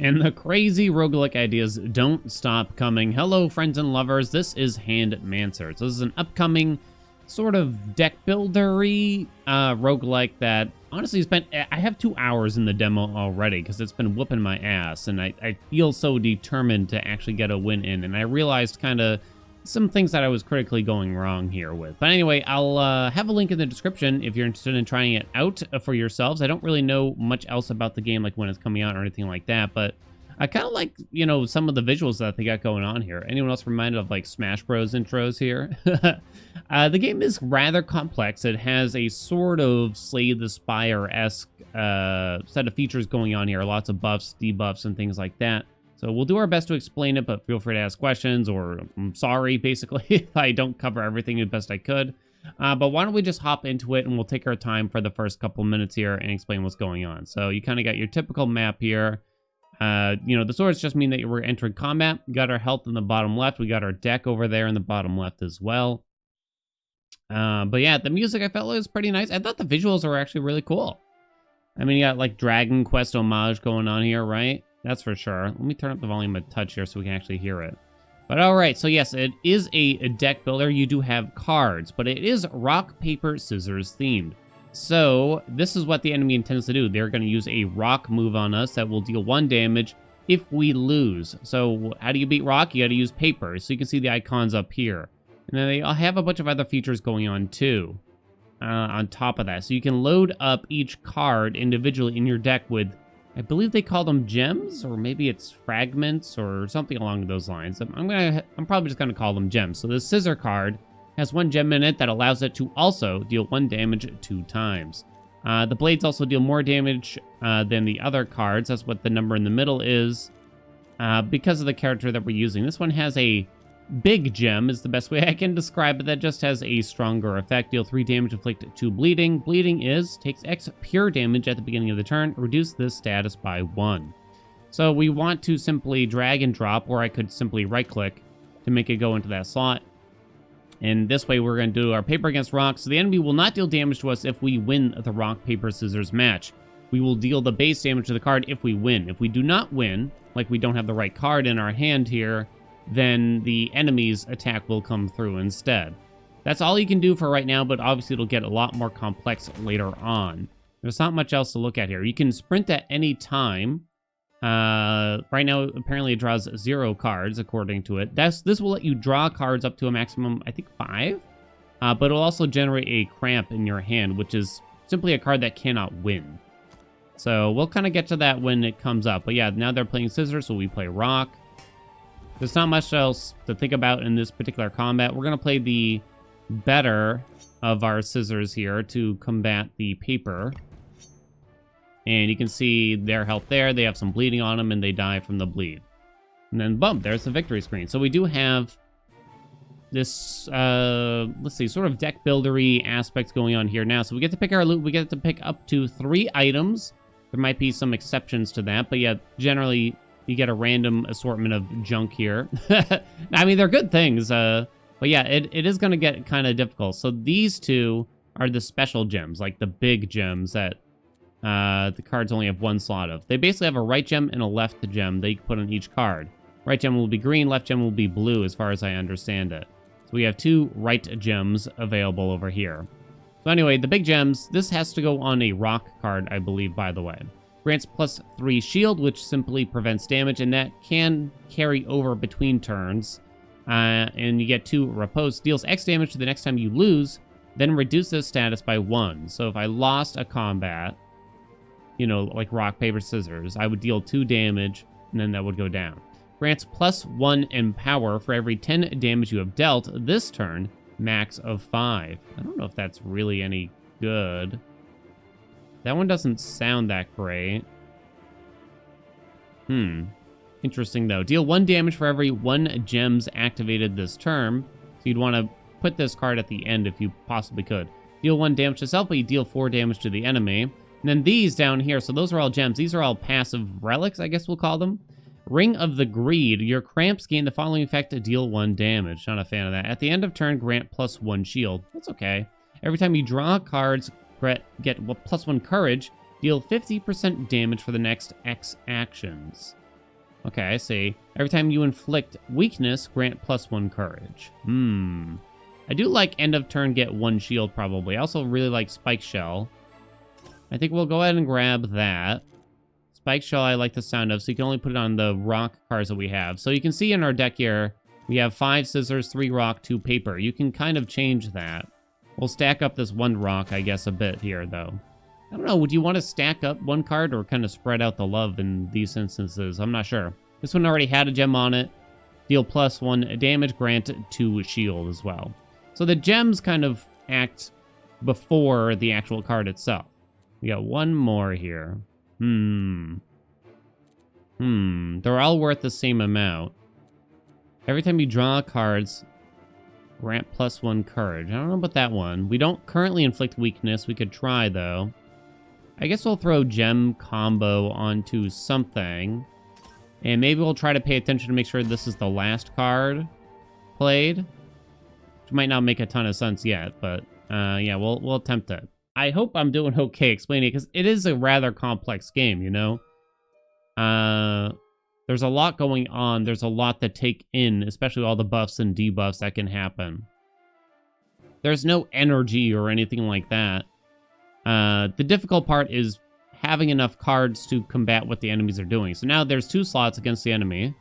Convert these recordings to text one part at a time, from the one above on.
And the crazy roguelike ideas don't stop coming. Hello, friends and lovers. This is Handmancers. This is an upcoming sort of deck buildery roguelike that honestly I have 2 hours in the demo already because it's been whooping my ass, and I feel so determined to actually get a win in, and I realized kind of some things that I was critically going wrong here with. But anyway, I'll have a link in the description if you're interested in trying it out for yourselves. I don't really know much else about the game, like when it's coming out or anything like that, but I kind of like, you know, some of the visuals that they got going on here. Anyone else reminded of like Smash Bros intros here? The game is rather complex. It has a sort of Slay the Spire-esque set of features going on here. Lots of buffs, debuffs, and things like that. So we'll do our best to explain it, but feel free to ask questions, or I'm sorry, basically, if I don't cover everything the best I could. But why don't we just hop into it, and we'll take our time for the first couple minutes here and explain what's going on. So you kind of got your typical map here. You know, the swords just mean that we're entering combat. We got our health in the bottom left. We got our deck over there in the bottom left as well. But yeah, the music I felt was pretty nice. I thought the visuals were actually really cool. I mean, you got like Dragon Quest homage going on here, right? That's for sure. Let me turn up the volume a touch here so we can actually hear it. But all right, so yes, it is a deck builder. You do have cards, but it is rock, paper, scissors themed. So this is what the enemy intends to do. They're going to use a rock move on us that will deal 1 damage if we lose. So how do you beat rock? You got to use paper. So you can see the icons up here. And then they all have a bunch of other features going on too, on top of that. So you can load up each card individually in your deck with, I believe they call them gems, or maybe it's fragments or something along those lines. I'm probably just gonna call them gems. So the scissor card has 1 gem in it that allows it to also deal 1 damage 2 times. The blades also deal more damage than the other cards. That's what the number in the middle is, because of the character that we're using. This one has a big gem, is the best way I can describe it, that just has a stronger effect. Deal 3 damage, inflict 2 bleeding. Bleeding takes X pure damage at the beginning of the turn. Reduce this status by 1. So we want to simply drag and drop, or I could simply right click to make it go into that slot. And this way we're going to do our paper against rock. So the enemy will not deal damage to us if we win the rock, paper, scissors match. We will deal the base damage to the card if we win. If we do not win, like we don't have the right card in our hand here, then the enemy's attack will come through instead. That's all you can do for right now, but obviously it'll get a lot more complex later on. There's not much else to look at here. You can sprint at any time. Right now, apparently it draws 0 cards, according to it. This will let you draw cards up to a maximum, I think, 5. But it'll also generate a cramp in your hand, which is simply a card that cannot win. So we'll kind of get to that when it comes up. But yeah, now they're playing scissors, so we play rock. There's not much else to think about in this particular combat. We're going to play the better of our scissors here to combat the paper. And you can see their health there. They have some bleeding on them, and they die from the bleed. And then, boom, there's the victory screen. So we do have this, let's see, sort of deck buildery aspect going on here now. So we get to pick our loot. We get to pick up to 3 items. There might be some exceptions to that, but yeah, generally you get a random assortment of junk here. I mean, they're good things, but yeah, it is going to get kind of difficult. So these 2 are the special gems, like the big gems that the cards only have 1 slot of. They basically have a right gem and a left gem that you can put on each card. Right gem will be green, left gem will be blue, as far as I understand it. So we have 2 right gems available over here. So anyway, the big gems, this has to go on a rock card, I believe, by the way. Grants +3 shield, which simply prevents damage, and that can carry over between turns. And you get 2 repose. Deals X damage to the next time you lose, then reduce this status by 1. So if I lost a combat, you know, like rock, paper, scissors, I would deal 2 damage, and then that would go down. Grants +1 empower for every 10 damage you have dealt this turn, max of 5. I don't know if that's really any good. That one doesn't sound that great. Interesting, though. Deal 1 damage for every 1 gems activated this turn. So you'd want to put this card at the end if you possibly could. Deal 1 damage to self, but you deal 4 damage to the enemy. And then these down here, so those are all gems. These are all passive relics, I guess we'll call them. Ring of the Greed. Your cramps gain the following effect to deal 1 damage. Not a fan of that. At the end of turn, grant +1 shield. That's okay. Every time you draw cards, get +1 courage, deal 50% damage for the next X actions. Okay, I see. Every time you inflict weakness, grant +1 courage. I do like end of turn, get 1 shield, probably. I also really like Spike Shell. I think we'll go ahead and grab that. Spike Shell I like the sound of, so you can only put it on the rock cards that we have. So you can see in our deck here, we have 5 scissors, 3 rock, 2 paper. You can kind of change that. We'll stack up this 1 rock, I guess, a bit here, though. I don't know, would you want to stack up 1 card or kind of spread out the love in these instances? I'm not sure. This one already had a gem on it. Deal +1 damage, grant 2 shield as well. So the gems kind of act before the actual card itself. We got 1 more here. They're all worth the same amount. Every time you draw cards, grant +1 courage. I don't know about that one. We don't currently inflict weakness. We could try, though. I guess we'll throw gem combo onto something. And maybe we'll try to pay attention to make sure this is the last card played. Which might not make a ton of sense yet, but yeah, we'll attempt it. I hope I'm doing okay explaining it, because it is a rather complex game, you know? There's a lot going on. There's a lot to take in, especially all the buffs and debuffs that can happen. There's no energy or anything like that. The difficult part is having enough cards to combat what the enemies are doing. So now there's 2 slots against the enemy.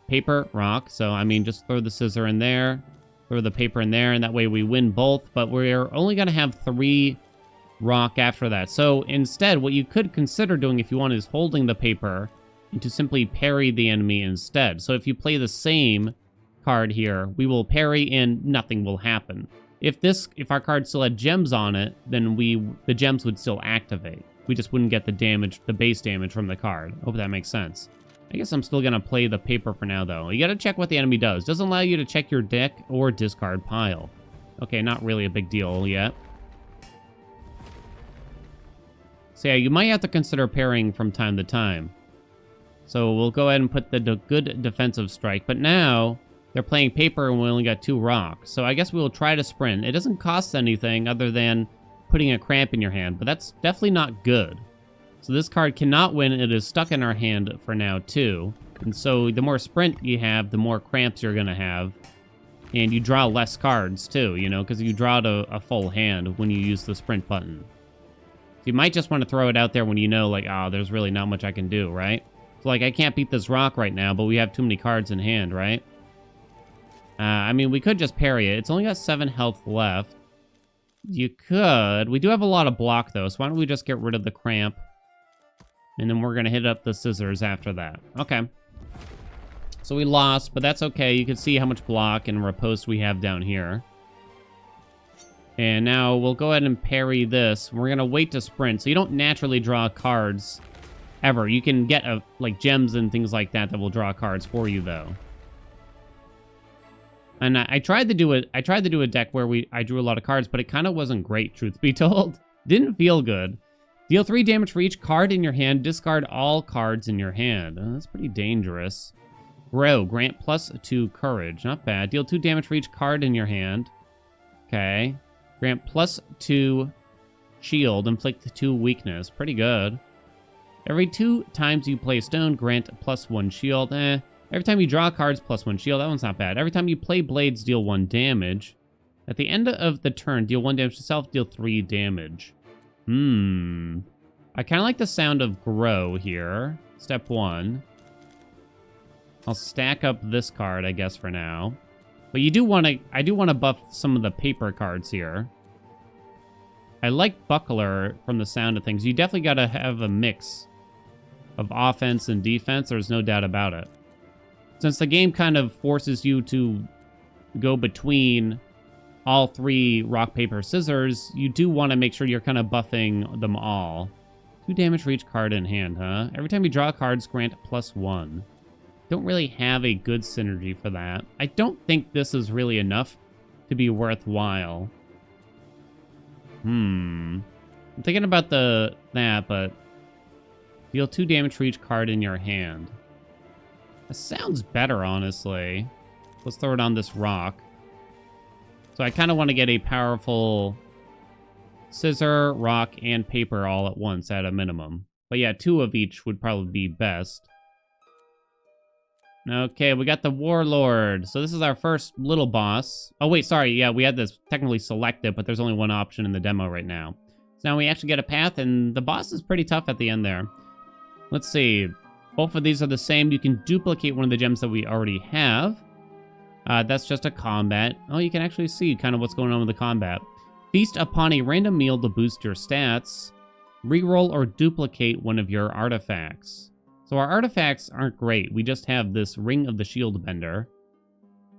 Paper, rock. So, I mean, just throw the scissor in there. Throw the paper in there, and that way we win both. But we're only going to have 3 rock after that. So instead, what you could consider doing if you want is holding the paper and to simply parry the enemy instead. So if you play the same card here, we will parry and nothing will happen. If our card still had gems on it, then the gems would still activate. We just wouldn't get the damage, the base damage from the card. Hope that makes sense. I guess I'm still gonna play the paper for now, though. You gotta check what the enemy does. Doesn't allow you to check your deck or discard pile. Okay, not really a big deal yet. So yeah, you might have to consider parrying from time to time. So we'll go ahead and put the good defensive strike. But now, they're playing paper and we only got 2 rocks. So I guess we'll try to sprint. It doesn't cost anything other than putting a cramp in your hand. But that's definitely not good. So this card cannot win. It is stuck in our hand for now, too. And so the more sprint you have, the more cramps you're going to have. And you draw less cards, too, you know, because you draw a full hand when you use the sprint button. You might just want to throw it out there when you know, like, oh, there's really not much I can do, right? So, like, I can't beat this rock right now, but we have too many cards in hand, right? I mean, we could just parry it. It's only got 7 health left. You could. We do have a lot of block, though, so why don't we just get rid of the cramp? And then we're going to hit up the scissors after that. Okay. So we lost, but that's okay. You can see how much block and riposte we have down here. And now we'll go ahead and parry this. We're going to wait to sprint. So you don't naturally draw cards ever. You can get like gems and things like that that will draw cards for you, though. And I tried to do it. I tried to do a deck where I drew a lot of cards, but it kind of wasn't great, truth be told. Didn't feel good. Deal 3 damage for each card in your hand. Discard all cards in your hand. Oh, that's pretty dangerous. Grow. Grant +2 courage. Not bad. Deal 2 damage for each card in your hand. Okay. Grant +2 shield. Inflict 2 weakness. Pretty good. Every 2 times you play stone, grant +1 shield. Every time you draw cards, +1 shield. That one's not bad. Every time you play blades, deal 1 damage. At the end of the turn, deal 1 damage to self, deal 3 damage. I kind of like the sound of grow here. Step 1. I'll stack up this card, I guess, for now. But I do want to buff some of the paper cards here. I like Buckler from the sound of things. You definitely got to have a mix of offense and defense. There's no doubt about it. Since the game kind of forces you to go between all 3 rock, paper, scissors, you do want to make sure you're kind of buffing them all. 2 damage for each card in hand, huh? Every time you draw cards, grant +1. Don't really have a good synergy for that. I don't think this is really enough to be worthwhile. I'm thinking about that, but deal 2 damage for each card in your hand. That sounds better, honestly. Let's throw it on this rock. So I kind of want to get a powerful scissor, rock, and paper all at once at a minimum. But yeah, 2 of each would probably be best. Okay, we got the Warlord. So this is our first little boss. Oh, wait, sorry. Yeah, we had this technically selected, but there's only one option in the demo right now. So now we actually get a path, and the boss is pretty tough at the end there. Let's see. Both of these are the same. You can duplicate one of the gems that we already have. That's just a combat. Oh, you can actually see kind of what's going on with the combat. Feast upon a random meal to boost your stats. Reroll or duplicate one of your artifacts. So our artifacts aren't great. We just have this Ring of the Shield Bender.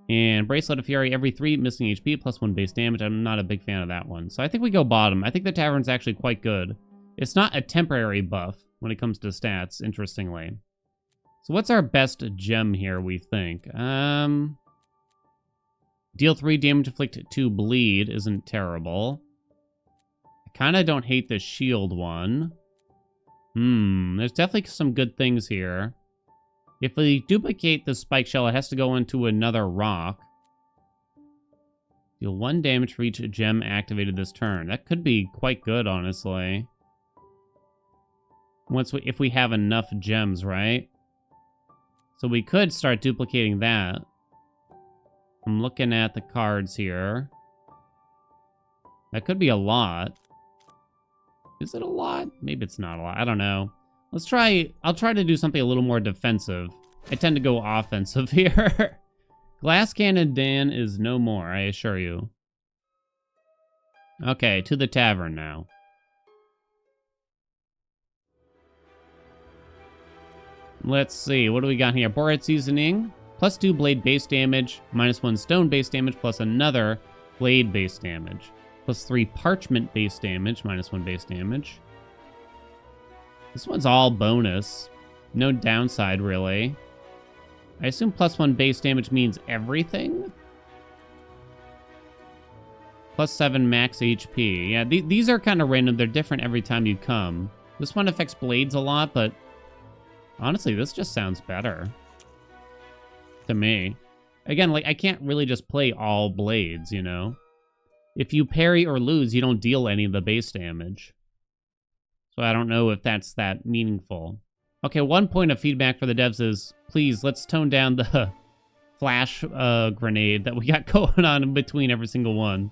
And Bracelet of Fury, every 3 missing HP, plus 1 base damage. I'm not a big fan of that one. So I think we go bottom. I think the Tavern's actually quite good. It's not a temporary buff when it comes to stats, interestingly. So what's our best gem here, we think? Deal 3 damage, inflict 2 bleed isn't terrible. I kind of don't hate the shield one. There's definitely some good things here. If we duplicate the spike shell, it has to go into another rock. Deal 1 damage for each gem activated this turn. That could be quite good, honestly. If we have enough gems, right? So we could start duplicating that. I'm looking at the cards here. That could be a lot. Is it a lot? Maybe it's not a lot. I don't know. I'll try to do something a little more defensive. I tend to go offensive here. Glass Cannon Dan is no more, I assure you. Okay, to the tavern now. Let's see, what do we got here? Borat Seasoning, plus 2 blade base damage, minus 1 stone base damage, plus another blade base damage. Plus 3 parchment base damage, minus 1 base damage. This one's all bonus. No downside, really. I assume plus 1 base damage means everything? Plus 7 max HP. Yeah, these are kind of random. They're different every time you come. This one affects blades a lot, but honestly, this just sounds better to me. Again, like, I can't really just play all blades, you know? If you parry or lose, you don't deal any of the base damage. So I don't know if that's that meaningful. Okay, 1 point of feedback for the devs is, please, let's tone down the flash grenade that we got going on in between every single one.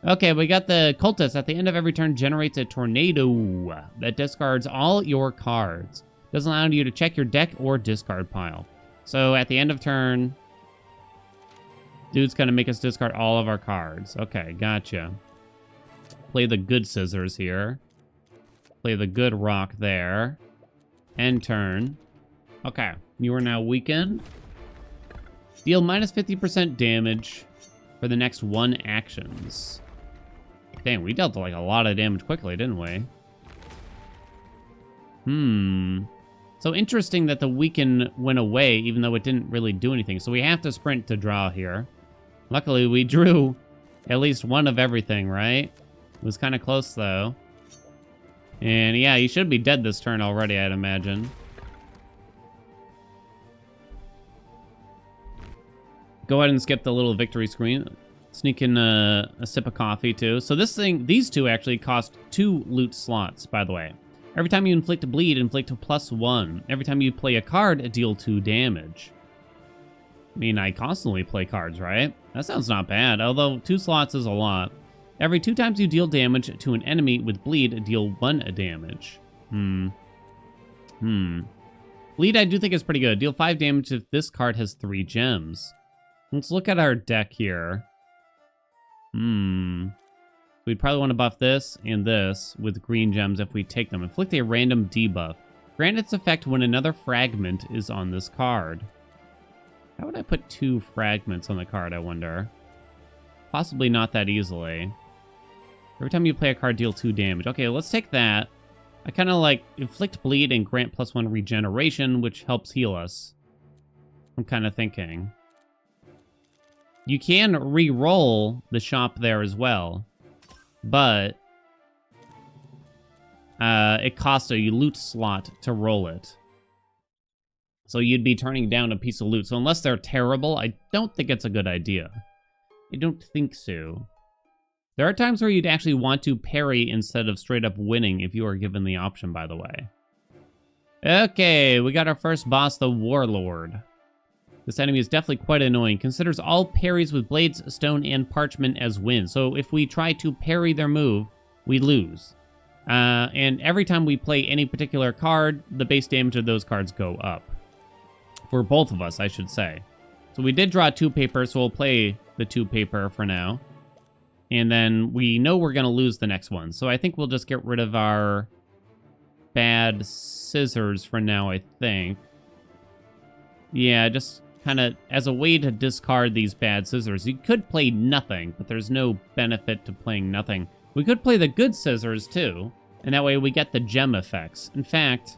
Okay, we got the cultist. At the end of every turn, generates a tornado that discards all your cards. Doesn't allow you to check your deck or discard pile. So at the end of turn, dude's gonna make us discard all of our cards. Okay, gotcha. Play the good scissors here. Play the good rock there. End turn. Okay, you are now weakened. Deal minus 50% damage for the next 1 actions. Dang, we dealt like a lot of damage quickly, didn't we? So interesting that the weaken went away, even though it didn't really do anything. So we have to sprint to draw here. Luckily, we drew at least one of everything, right? It was kind of close, though. And yeah, he should be dead this turn already, I'd imagine. Go ahead and skip the little victory screen. Sneak in a sip of coffee, too. So these two actually cost 2 loot slots, by the way. Every time you inflict a bleed, inflict a +1. Every time you play a card, deal 2 damage. I mean, I constantly play cards, right? That sounds not bad, although 2 slots is a lot. Every 2 times you deal damage to an enemy with bleed, deal 1 damage. Bleed I do think is pretty good. Deal 5 damage if this card has 3 gems. Let's look at our deck here. We'd probably want to buff this and this with green gems if we take them. Inflict a random debuff. Grant its effect when another fragment is on this card. How would I put 2 fragments on the card, I wonder? Possibly not that easily. Every time you play a card, deal 2 damage. Okay, let's take that. I kind of like inflict bleed and grant +1 regeneration, which helps heal us. I'm kind of thinking. You can re-roll the shop there as well, but it costs a loot slot to roll it. So you'd be turning down a piece of loot. So unless they're terrible, I don't think it's a good idea. I don't think so. There are times where you'd actually want to parry instead of straight up winning if you are given the option, by the way. Okay, we got our first boss, the Warlord. This enemy is definitely quite annoying. Considers all parries with blades, stone, and parchment as wins. So if we try to parry their move, we lose. And every time we play any particular card, the base damage of those cards go up. For both of us, I should say. So we did draw 2 paper, so we'll play the 2 paper for now. And then we know we're going to lose the next one. So I think we'll just get rid of our bad scissors for now, I think. Yeah, just kind of as a way to discard these bad scissors. You could play nothing, but there's no benefit to playing nothing. We could play the good scissors, too. And that way we get the gem effects. In fact,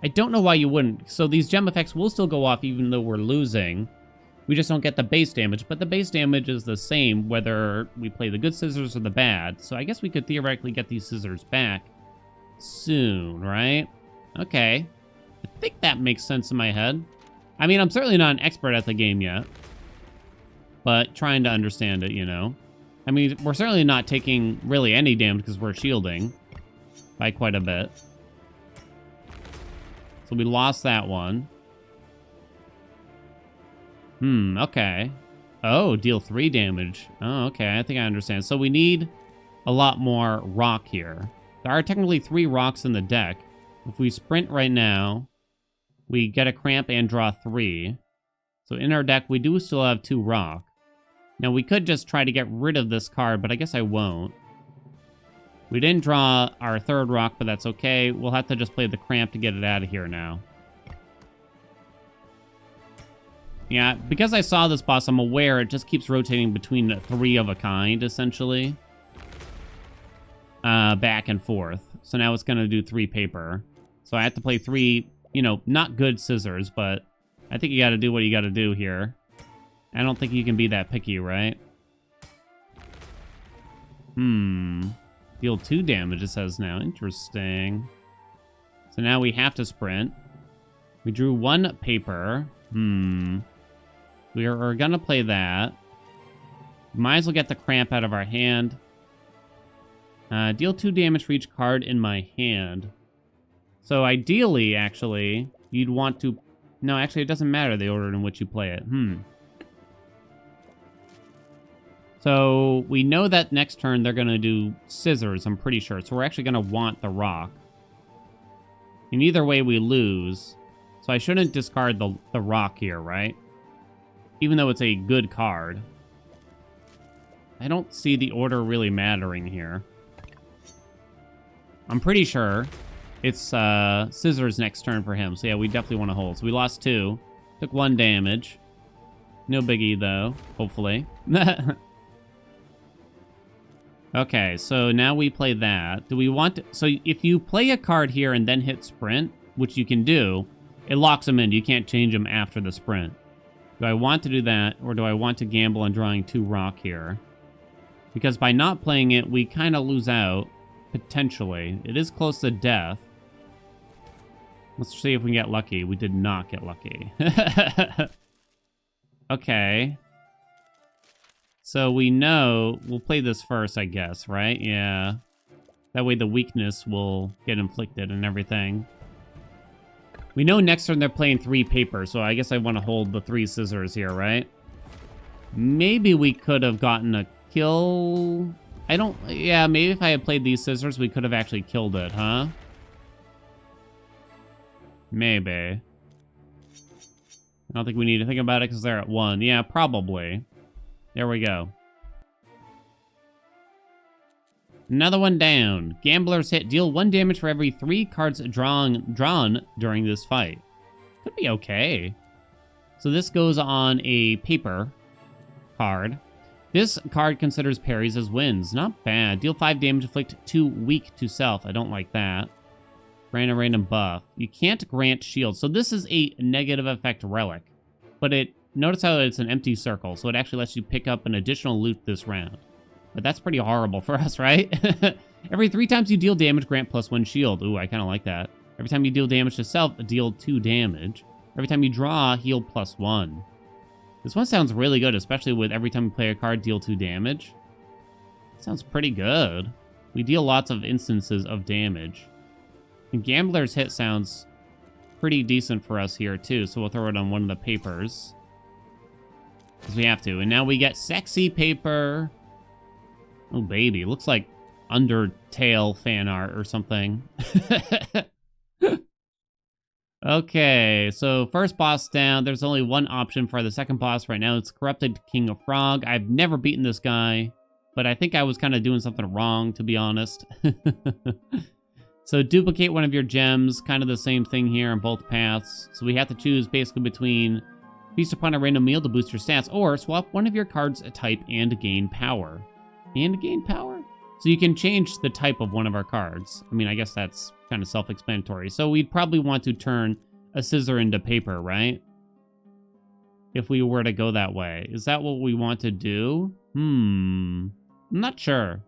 I don't know why you wouldn't. So these gem effects will still go off even though we're losing. We just don't get the base damage. But the base damage is the same whether we play the good scissors or the bad. So I guess we could theoretically get these scissors back soon, right? Okay. I think that makes sense in my head. I mean, I'm certainly not an expert at the game yet. But trying to understand it, you know. I mean, we're certainly not taking really any damage because we're shielding by quite a bit. So we lost that one. Okay. Oh, deal 3 damage. Oh, okay, I think I understand. So we need a lot more rock here. There are technically 3 rocks in the deck. If we sprint right now, we get a cramp and draw 3. So in our deck, we do still have 2 rock. Now, we could just try to get rid of this card, but I guess I won't. We didn't draw our 3rd rock, but that's okay. We'll have to just play the cramp to get it out of here now. Yeah, because I saw this boss, I'm aware it just keeps rotating between 3 of a kind, essentially. Back and forth. So now it's going to do 3 paper. So I have to play 3, you know, not good scissors, but I think you got to do what you got to do here. I don't think you can be that picky, right? Deal 2 damage, it says now. Interesting. So now we have to sprint. We drew 1 paper. We are going to play that. Might as well get the cramp out of our hand. Deal 2 damage for each card in my hand. So ideally, actually, you'd want to... No, actually, it doesn't matter the order in which you play it. So we know that next turn they're going to do scissors, I'm pretty sure. So we're actually going to want the rock. In either way, we lose. So I shouldn't discard the rock here, right? Even though it's a good card. I don't see the order really mattering here. I'm pretty sure it's scissors next turn for him. So yeah, we definitely want to hold. So we lost 2. Took 1 damage. No biggie, though. Hopefully. Okay, so now we play that. Do we want to... So if you play a card here and then hit sprint, which you can do, it locks them in. You can't change them after the sprint. Do I want to do that, or do I want to gamble on drawing 2 rock here? Because by not playing it, we kind of lose out, potentially. It is close to death. Let's see if we can get lucky. We did not get lucky. Okay. So we know we'll play this first, I guess, right? Yeah. That way the weakness will get inflicted and everything. We know next turn they're playing 3 paper, so I guess I want to hold the 3 scissors here, right? Maybe we could have gotten a kill. I don't... Yeah, maybe if I had played these scissors, we could have actually killed it, huh? Maybe. I don't think we need to think about it because they're at 1. Yeah, probably. There we go. Another one down. Gambler's hit. Deal 1 damage for every 3 cards drawn during this fight. Could be okay. So this goes on a paper card. This card considers parries as wins. Not bad. Deal 5 damage, inflict 2 weak to self. I don't like that. Grant a random buff. You can't grant shield. So this is a negative effect relic. But it... Notice how it's an empty circle, so it actually lets you pick up an additional loot this round. But that's pretty horrible for us, right? Every 3 times you deal damage, grant +1 shield. Ooh, I kind of like that. Every time you deal damage to self, deal 2 damage. Every time you draw, heal +1. This one sounds really good, especially with every time you play a card, deal 2 damage. Sounds pretty good. We deal lots of instances of damage. And Gambler's Hit sounds pretty decent for us here, too, so we'll throw it on one of the papers. Because we have to. And now we get sexy paper. Oh, baby. Looks like Undertale fan art or something. Okay, so first boss down. There's only one option for the second boss right now. It's Corrupted King of Frog. I've never beaten this guy, but I think I was kind of doing something wrong, to be honest. So duplicate one of your gems. Kind of the same thing here on both paths. So we have to choose basically between feast upon a random meal to boost your stats, or swap one of your cards a type and gain power. And gain power? So you can change the type of one of our cards. I mean, I guess that's kind of self-explanatory. So we'd probably want to turn a scissor into paper, right? If we were to go that way. Is that what we want to do? I'm not sure.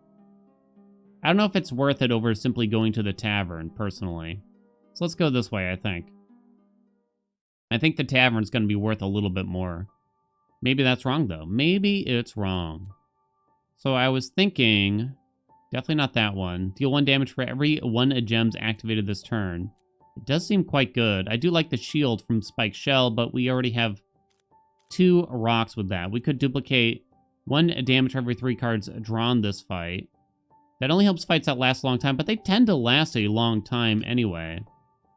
I don't know if it's worth it over simply going to the tavern, personally. So let's go this way, I think. I think the tavern's going to be worth a little bit more. Maybe that's wrong, though. Maybe it's wrong. So I was thinking... Definitely not that one. Deal 1 damage for every 1 gems activated this turn. It does seem quite good. I do like the shield from Spike Shell, but we already have 2 rocks with that. We could duplicate 1 damage for every 3 cards drawn this fight. That only helps fights that last a long time, but they tend to last a long time anyway.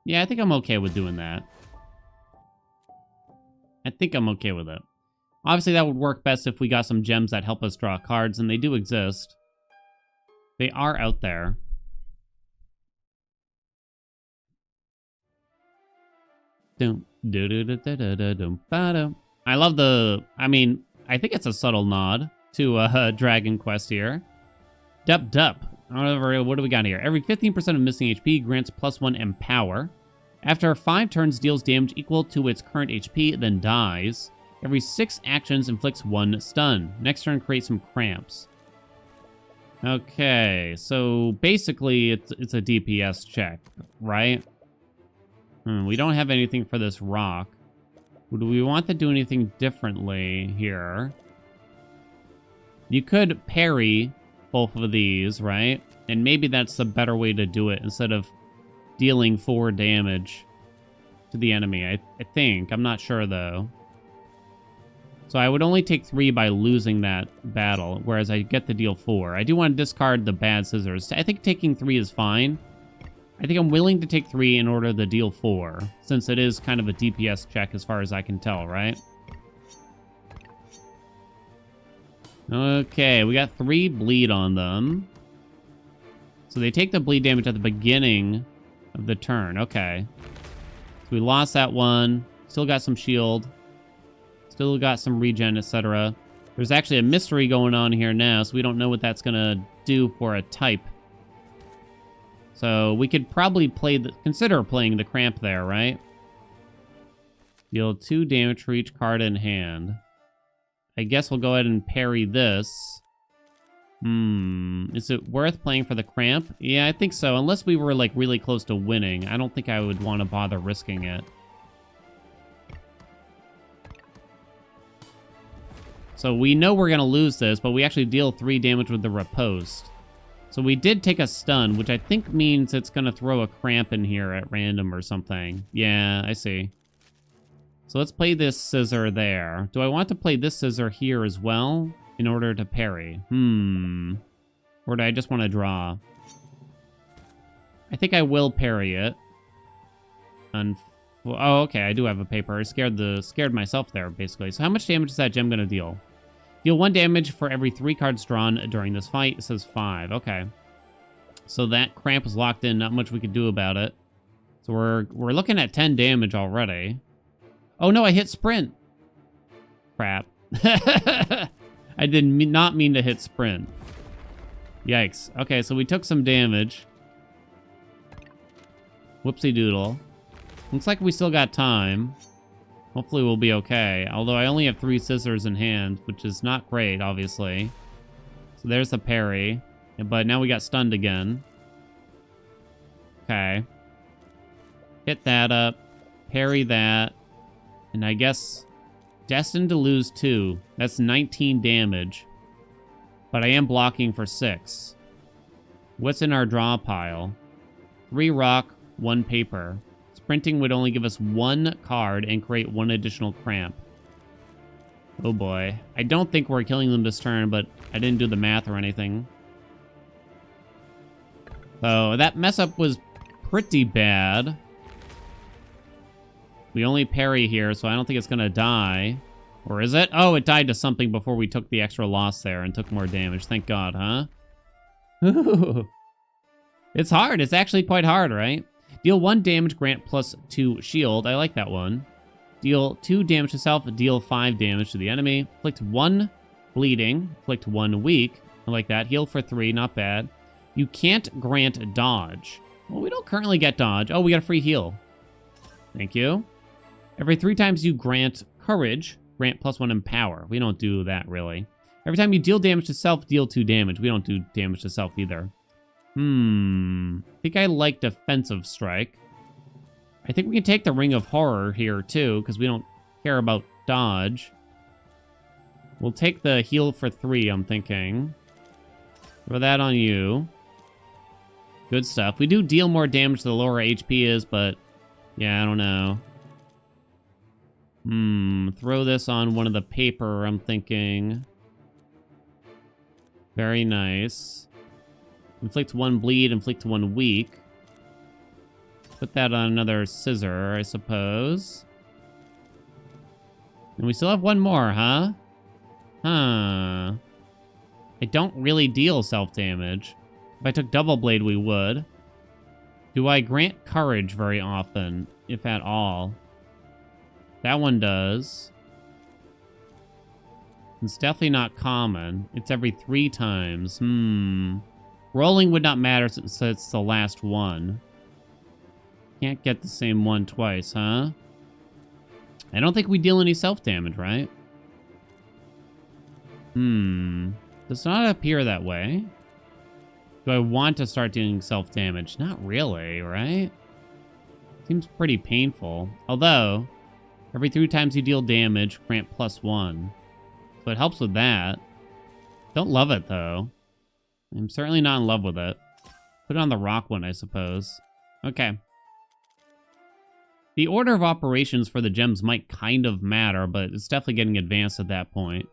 Yeah, I think I'm okay with doing that. I think I'm okay with it. Obviously, that would work best if we got some gems that help us draw cards, and they do exist. They are out there. I love the... I mean, I think it's a subtle nod to Dragon Quest here. Dup Dup. What do we got here? Every 15% of missing HP grants +1 Empower. After 5 turns, deals damage equal to its current HP, then dies. Every 6 actions inflicts 1 stun. Next turn, create some cramps. Okay, so basically it's a DPS check, right? We don't have anything for this rock. Do we want to do anything differently here? You could parry both of these, right? And maybe that's the better way to do it instead of dealing 4 damage to the enemy, I think. I'm not sure, though. So I would only take 3 by losing that battle, whereas I get to deal 4. I do want to discard the bad scissors. I think taking 3 is fine. I think I'm willing to take 3 in order to deal 4, since it is kind of a DPS check as far as I can tell, right? Okay, we got 3 bleed on them. So they take the bleed damage at the beginning of the turn. Okay. So we lost that one. Still got some shield. Still got some regen, etc. There's actually a mystery going on here now, so we don't know what that's going to do for a type. So we could probably consider playing the cramp there, right? Deal 2 damage for each card in hand. I guess we'll go ahead and parry this. Is it worth playing for the cramp? Yeah, I think so. Unless we were, like, really close to winning. I don't think I would want to bother risking it. So we know we're going to lose this, but we actually deal 3 damage with the riposte. So we did take a stun, which I think means it's going to throw a cramp in here at random or something. Yeah, I see. So let's play this scissor there. Do I want to play this scissor here as well in order to parry? Or do I just want to draw? I think I will parry it. Oh, okay, I do have a paper. I scared myself there, basically. So how much damage is that gem going to deal? Deal 1 damage for every 3 cards drawn during this fight. It says 5. Okay. So that cramp is locked in. Not much we could do about it. So we're looking at 10 damage already. Oh, no, I hit sprint. Crap. I did not mean to hit sprint. Yikes. Okay, so we took some damage. Whoopsie doodle. Looks like we still got time. Hopefully we'll be okay. Although I only have 3 scissors in hand, which is not great, obviously. So there's the parry. But now we got stunned again. Okay. Hit that up. Parry that. And I guess destined to lose 2. That's 19 damage. But I am blocking for 6. What's in our draw pile? 3 rock, 1 paper. Sprinting would only give us 1 card and create 1 additional cramp. Oh boy. I don't think we're killing them this turn, but I didn't do the math or anything. So that mess up was pretty bad. We only parry here, so I don't think it's going to die. Or is it? Oh, it died to something before we took the extra loss there and took more damage. Thank God, huh? It's hard. It's actually quite hard, right? Deal 1 damage, grant +2 shield. I like that one. Deal 2 damage to self, deal 5 damage to the enemy. Inflict 1 bleeding, inflict 1 weak. I like that. Heal for 3, not bad. You can't grant dodge. Well, we don't currently get dodge. Oh, we got a free heal. Thank you. Every 3 times you grant courage, grant +1 empower. We don't do that, really. Every time you deal damage to self, deal 2 damage. We don't do damage to self either. I think I like defensive strike. I think we can take the Ring of Horror here, too, because we don't care about dodge. We'll take the heal for 3, I'm thinking. Throw that on you. Good stuff. We do deal more damage the lower HP is, but yeah, I don't know. Throw this on one of the paper, I'm thinking. Very nice. Inflict 1 bleed, inflict 1 weak. Put that on another scissor, I suppose. And we still have 1 more, huh? Huh. I don't really deal self-damage. If I took double blade, we would. Do I grant courage very often, if at all? That one does. It's definitely not common. It's every 3 times. Rolling would not matter since it's the last one. Can't get the same one twice, huh? I don't think we deal any self-damage, right? Does not appear that way. Do I want to start doing self-damage? Not really, right? Seems pretty painful. Although, every 3 times you deal damage, grant +1. So it helps with that. Don't love it, though. I'm certainly not in love with it. Put it on the rock one, I suppose. Okay. The order of operations for the gems might kind of matter, but it's definitely getting advanced at that point.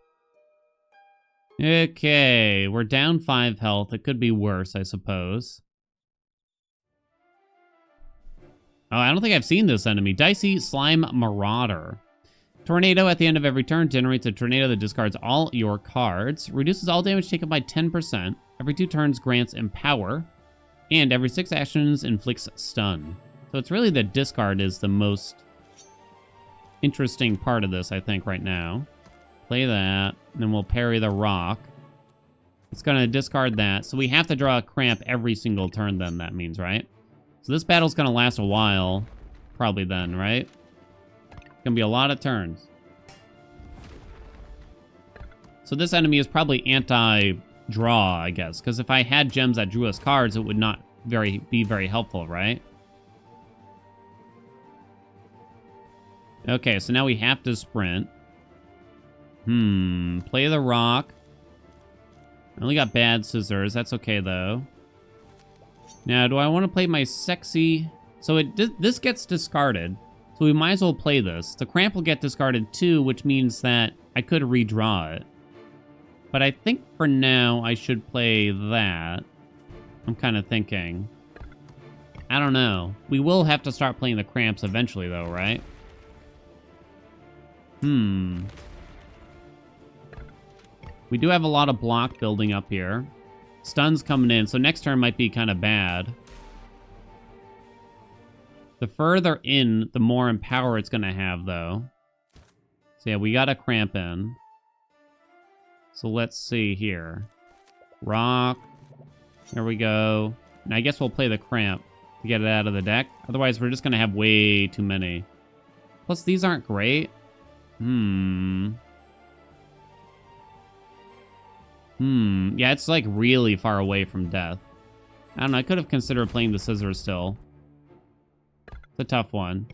Okay, we're down 5 health. It could be worse, I suppose. Oh, I don't think I've seen this enemy. Dicey Slime Marauder. Tornado at the end of every turn generates a tornado that discards all your cards. Reduces all damage taken by 10%. Every 2 turns grants Empower. And every 6 actions inflicts Stun. So it's really the discard is the most interesting part of this, I think, right now. Play that, and then we'll parry the rock. It's going to discard that. So we have to draw a cramp every single turn then, that means, right? So this battle's going to last a while, probably then, right? It's going to be a lot of turns. So this enemy is probably anti-draw, I guess. Because if I had gems that drew us cards, it would not be very helpful, right? Okay, so now we have to sprint. Play the rock. I only got bad scissors. That's okay, though. Now, do I want to play my sexy... So this gets discarded. So we might as well play this. The cramp will get discarded, too, which means that I could redraw it. But I think for now, I should play that. I'm kind of thinking. I don't know. We will have to start playing the cramps eventually, though, right? We do have a lot of block building up here. Stun's coming in, so next turn might be kind of bad. The further in, the more empower it's going to have, though. So yeah, we got a cramp in. So let's see here. Rock. There we go. And I guess we'll play the cramp to get it out of the deck. Otherwise, we're just going to have way too many. Plus, these aren't great. Yeah, it's like really far away from death. I don't know, I could have considered playing the scissors still. It's a tough one.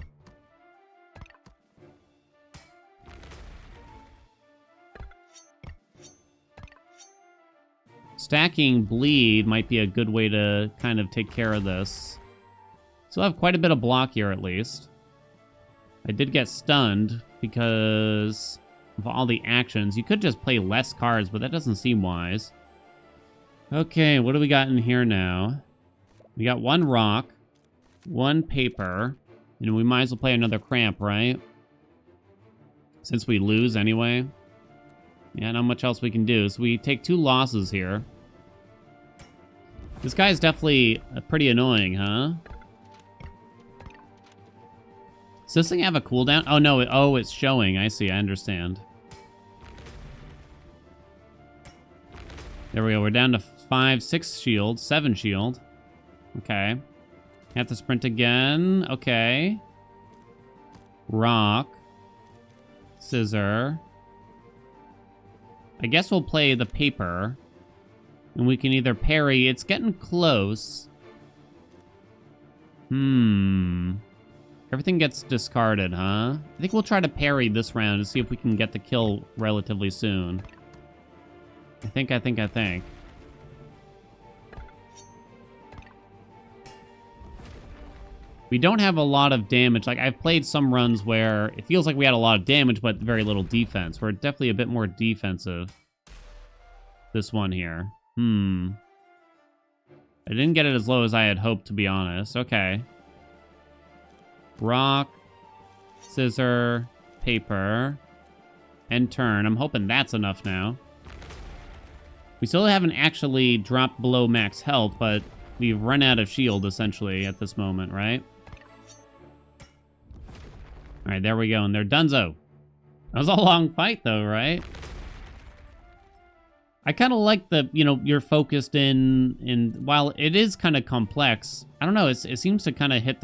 Stacking bleed might be a good way to kind of take care of this. Still have quite a bit of block here, at least. I did get stunned because of all the actions. You could just play less cards, but that doesn't seem wise. Okay, what do we got in here now? We got one rock, one paper, and we might as well play another cramp, right? Since we lose anyway. Yeah, not much else we can do. So we take 2 losses here. This guy's definitely pretty annoying, huh? Does this thing have a cooldown? Oh, no. Oh, it's showing. I see. I understand. There we go. We're down to 5, 6 shield, 7 shield. Okay. Have to sprint again. Okay. Rock. Scissor. I guess we'll play the paper. And we can either parry. It's getting close. Everything gets discarded, huh? I think we'll try to parry this round to see if we can get the kill relatively soon. I think. We don't have a lot of damage. Like, I've played some runs where it feels like we had a lot of damage, but very little defense. We're definitely a bit more defensive. This one here. I didn't get it as low as I had hoped, to be honest. Okay. Rock, scissor, paper, and turn. I'm hoping that's enough now. We still haven't actually dropped below max health, but we've run out of shield, essentially, at this moment, right? All right, there we go, and they're donezo. That was a long fight, though, right? I kind of like the, you're focused in while it is kind of complex, I don't know, it seems to kind of hit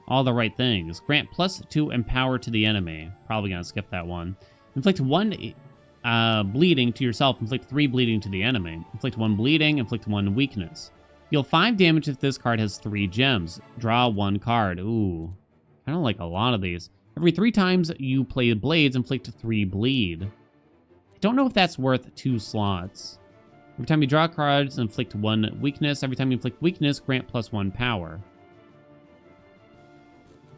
all the right things. Grant +2 empower to the enemy. Probably gonna skip that one. Inflict 1 bleeding to yourself. Inflict 3 bleeding to the enemy. Inflict 1 bleeding. Inflict 1 weakness. Deal 5 damage if this card has 3 gems. Draw 1 card. Ooh. I don't like a lot of these. Every 3 times you play blades, inflict 3 bleed. I don't know if that's worth 2 slots. Every time you draw cards, inflict 1 weakness. Every time you inflict weakness, grant +1 power.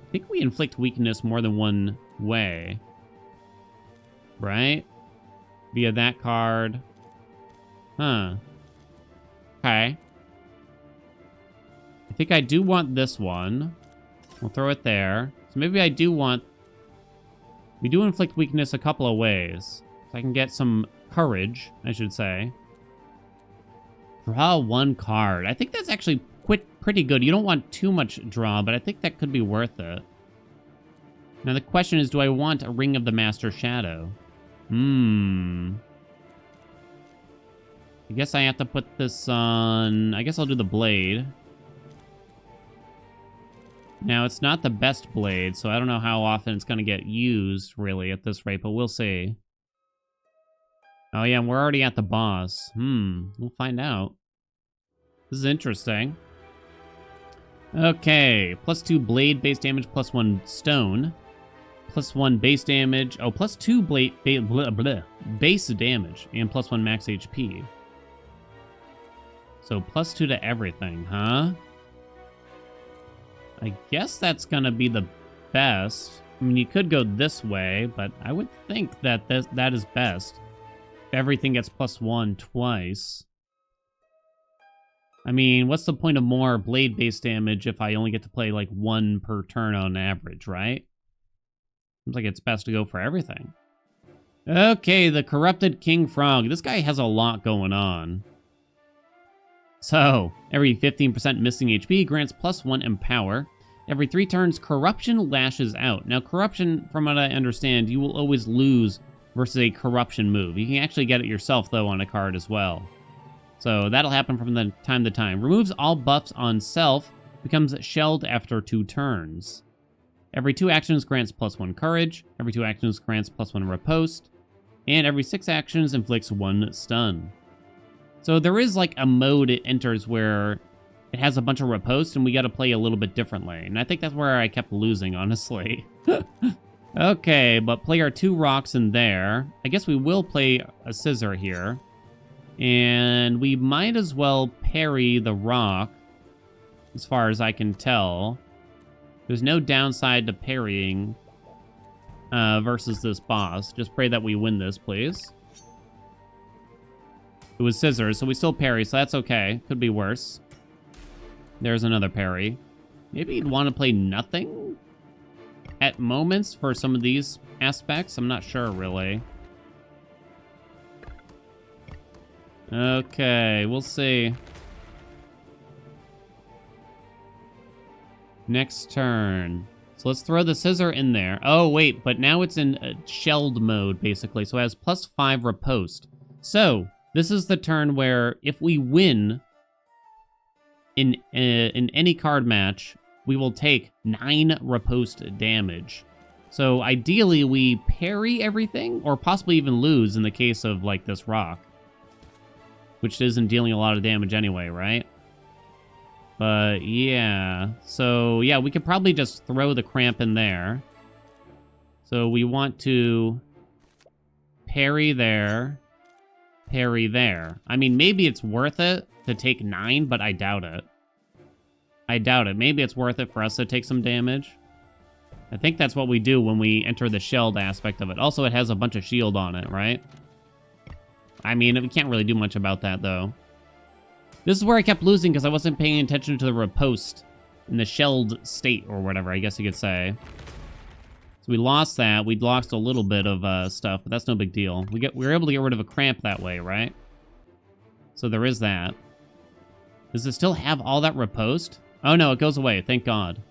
I think we inflict weakness more than one way. Right? Via that card. Huh. Okay. I think I do want this one. We'll throw it there. So maybe I do want... We do inflict weakness a couple of ways. So I can get some courage, I should say. Draw 1 card. I think that's actually pretty good. You don't want too much draw, but I think that could be worth it. Now the question is, do I want a Ring of the Master Shadow? I guess I have to put this on... I guess I'll do the blade. Now, it's not the best blade, so I don't know how often it's going to get used, really, at this rate, but we'll see. Oh, yeah, we're already at the boss. We'll find out. This is interesting. Okay, +2 blade base damage, +1 stone. +1 base damage. Oh, +2 base damage, and +1 max HP. So +2 to everything, huh? I guess that's gonna be the best. I mean, you could go this way, but I would think that that is best. Everything gets +1 twice. I mean, what's the point of more blade base damage if I only get to play like 1 per turn on average, right? Seems like it's best to go for everything. Okay, the Corrupted King Frog. This guy has a lot going on. So, every 15% missing HP grants +1 empower. Every 3 turns, Corruption lashes out. Now, Corruption, from what I understand, you will always lose versus a Corruption move. You can actually get it yourself, though, on a card as well. So, that'll happen from the time to time. Removes all buffs on self. Becomes shelled after 2 turns. Every 2 actions grants +1 courage. Every 2 actions grants +1 riposte. And every 6 actions inflicts 1 stun. So there is like a mode it enters where it has a bunch of riposte and we got to play a little bit differently. And I think that's where I kept losing, honestly. Okay, but play our 2 rocks in there. I guess we will play a scissor here. And we might as well parry the rock, as far as I can tell. There's no downside to parrying. versus this boss. Just pray that we win this, please. It was scissors, so we still parry, so that's okay. Could be worse. There's another parry. Maybe you'd want to play nothing at moments for some of these aspects. I'm not sure, really. Okay, we'll see. Next turn. So let's throw the scissor in there. Oh, wait, but now it's in shelled mode, basically. So it has +5 riposte. So this is the turn where if we win in any card match, we will take 9 riposte damage. So ideally, we parry everything, or possibly even lose in the case of, like, this rock. Which isn't dealing a lot of damage anyway, right? But, yeah. So, yeah, we could probably just throw the cramp in there. So we want to parry there, parry there. I mean, maybe it's worth it to take 9, but I doubt it. I doubt it. Maybe it's worth it for us to take some damage. I think that's what we do when we enter the shelled aspect of it. Also, it has a bunch of shield on it, right? I mean, we can't really do much about that, though. This is where I kept losing because I wasn't paying attention to the riposte in the shelled state, or whatever, I guess you could say. So we lost that. We lost a little bit of stuff, but that's no big deal. We were able to get rid of a cramp that way, right? So there is that. Does it still have all that riposte? Oh, no, it goes away. Thank God.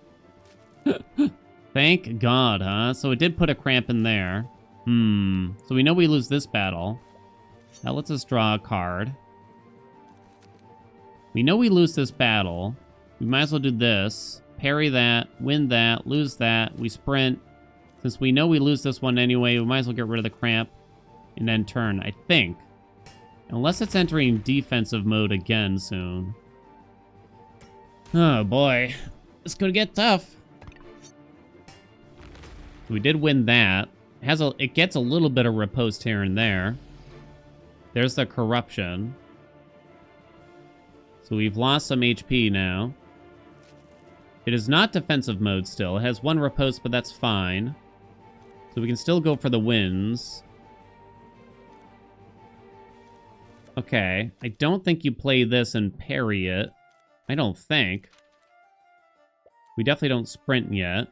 Thank God, huh? So it did put a cramp in there. So we know we lose this battle. That lets us draw a card. We know we lose this battle. We might as well do this. Parry that, win that, lose that. We sprint. Since we know we lose this one anyway, we might as well get rid of the cramp and then turn, I think. Unless it's entering defensive mode again soon. Oh boy. This could get tough. We did win that. It gets a little bit of riposte here and there. There's the corruption. So we've lost some HP now. It is not defensive mode still. It has 1 riposte, but that's fine. So we can still go for the wins. Okay. I don't think you play this and parry it. I don't think. We definitely don't sprint yet.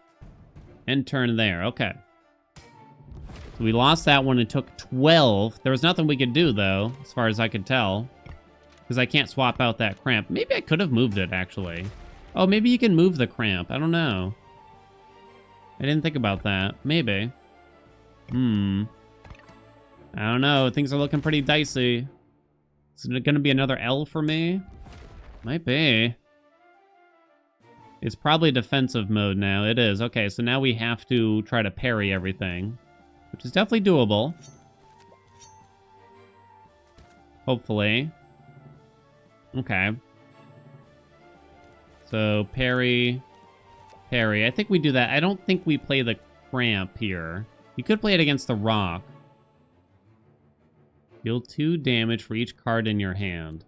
End turn there. Okay. So we lost that one and took 12. There was nothing we could do, though, as far as I could tell. Because I can't swap out that cramp. Maybe I could have moved it, actually. Oh, maybe you can move the cramp. I don't know. I didn't think about that. Maybe. I don't know. Things are looking pretty dicey. Is it going to be another L for me? Might be. It's probably defensive mode now. It is. Okay, so now we have to try to parry everything. Which is definitely doable. Hopefully. Okay. So, parry. Parry. I think we do that. I don't think we play the cramp here. You could play it against the rock. Deal 2 damage for each card in your hand.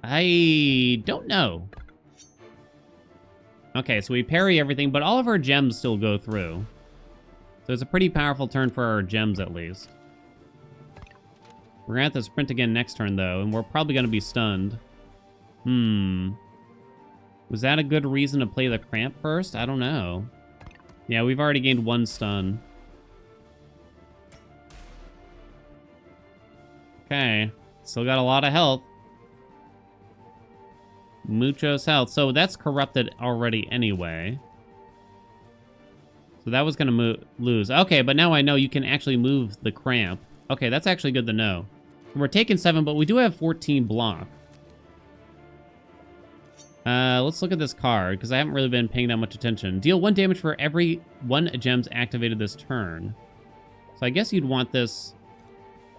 I don't know. Okay, so we parry everything, but all of our gems still go through. So it's a pretty powerful turn for our gems, at least. We're gonna have to sprint again next turn, though, and we're probably gonna be stunned. Was that a good reason to play the cramp first? I don't know. Yeah, we've already gained 1 stun. Okay. Still got a lot of health. Muchos health. So that's corrupted already anyway. So that was going to lose. Okay, but now I know you can actually move the cramp. Okay, that's actually good to know. We're taking 7, but we do have 14 block. Let's look at this card, because I haven't really been paying that much attention. Deal 1 damage for every 1 gems activated this turn. So I guess you'd want this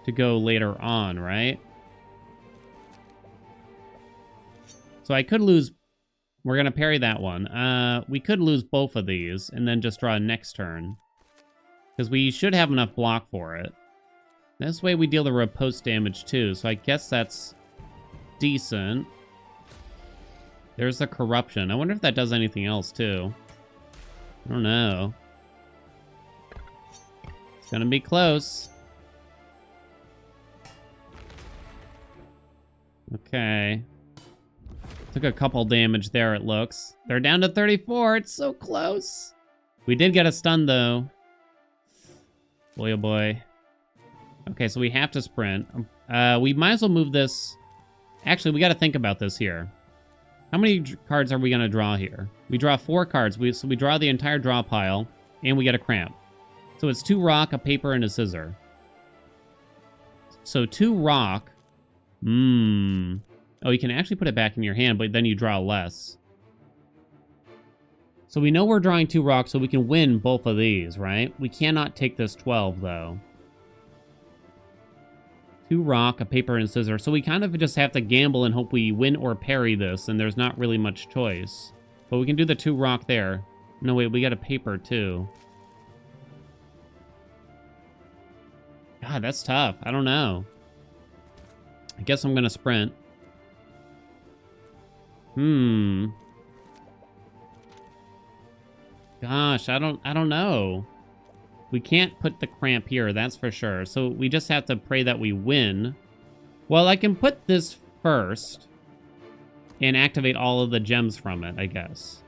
to go later on, right? So I could lose... We're going to parry that one. We could lose both of these and then just draw next turn. Because we should have enough block for it. This way we deal the riposte damage too, so I guess that's decent. There's the corruption. I wonder if that does anything else too. I don't know. Gonna be close. Okay. Took a couple damage there, it looks. They're down to 34. It's so close. We did get a stun, though. Boy, oh boy. Okay, so we have to sprint. We might as well move this. Actually, we got to think about this here. How many cards are we going to draw here? We draw 4 cards. So we draw the entire draw pile, and we get a cramp. So it's 2 rock, a paper, and a scissor. So 2 rock. Oh, you can actually put it back in your hand, but then you draw less. So we know we're drawing 2 rocks, so we can win both of these, right? We cannot take this 12, though. 2 rock, a paper, and a scissor. So we kind of just have to gamble and hope we win or parry this, and there's not really much choice. But we can do the 2 rock there. No, wait, we got a paper, too. God, that's tough. I don't know. I guess I'm gonna sprint. Gosh, I don't know. We can't put the cramp here, that's for sure. So we just have to pray that we win. Well, I can put this first and activate all of the gems from it, I guess.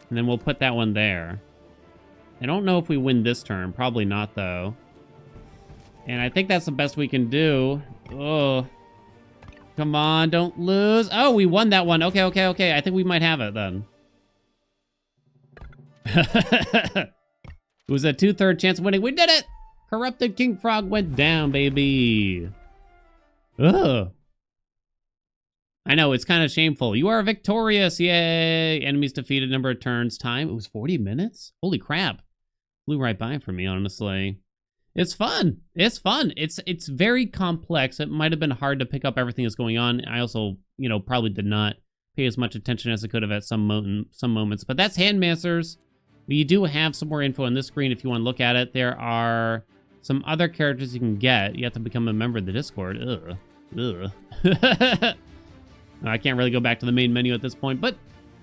And then we'll put that one there. I don't know if we win this turn. Probably not, though. And I think that's the best we can do. Oh. Come on, don't lose. Oh, we won that one. Okay, okay, okay. I think we might have it, then. It was a 2/3 chance of winning. We did it! Corrupted King Frog went down, baby. Ugh. I know, it's kind of shameful. You are victorious, yay! Enemies defeated, number of turns, time. It was 40 minutes? Holy crap. Flew right by for me, honestly. It's fun. It's fun. It's very complex. It might have been hard to pick up everything that's going on. I also, you know, probably did not pay as much attention as I could have at some moments. But that's Handmancers. You do have some more info on this screen if you want to look at it. There are some other characters you can get. You have to become a member of the Discord. Ugh. Ugh. I can't really go back to the main menu at this point, but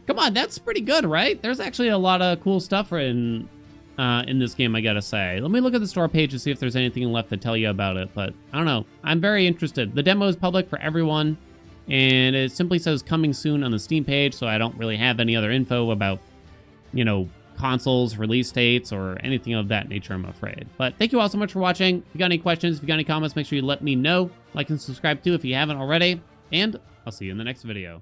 come on, that's pretty good, right? There's actually a lot of cool stuff in this game, I gotta say. Let me look at the store page to see if there's anything left to tell you about it, but I don't know. I'm very interested. The demo is public for everyone, and it simply says coming soon on the Steam page, so I don't really have any other info about, you know, consoles, release dates, or anything of that nature, I'm afraid. But thank you all so much for watching. If you got any questions, if you got any comments, make sure you let me know. Like and subscribe too if you haven't already, and I'll see you in the next video.